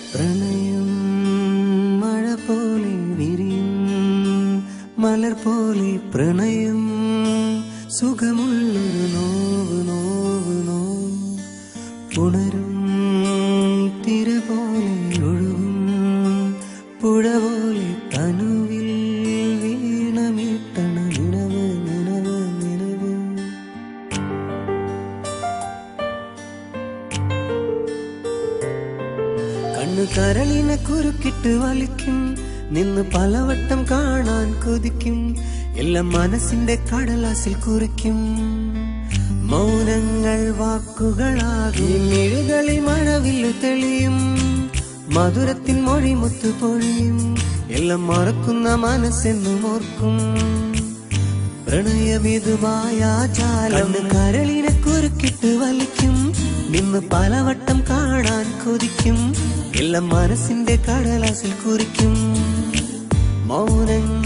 പ്രണയം മഴ പോലെ വിരിയും മലർ പോലെ പ്രണയം സുഖമുള്ളൊരു നോവ് നോവ് നോവ് ഉണരും തിര പോലെ ഒഴുകും പുഴ പോലെ തനുവിൽ വീണമീട്ടണ നിലവ് നിലവ് നിലവ്. കണ്ണു കരളിനെ കുറുക്കിട്ട് വലിക്കും നിന്ന് പലവട്ടം കാണാൻ കൊതിക്കും എല്ലാം മനസ്സിന്റെ കടലാസിൽ കുറിക്കും മൗനങ്ങൾ വാക്കുകളാകും മിഴികളിൽ മഴവില്ലു തെളിയും മധുരത്തിൻ മൊഴിമുത്തു പൊഴിയും എല്ലാം മറക്കുന്ന മനസ്സെന്നും ഓർക്കും പ്രണയമിതുമായ ജാലം കരളിനെ കുറുക്കിട്ട് വലിക്കും നിന്ന് പലവട്ടം കാണാൻ കൊതിക്കും എല്ലാം മനസ്സിന്റെ കടലാസിൽ കുറിക്കും മൗനങ്ങൾ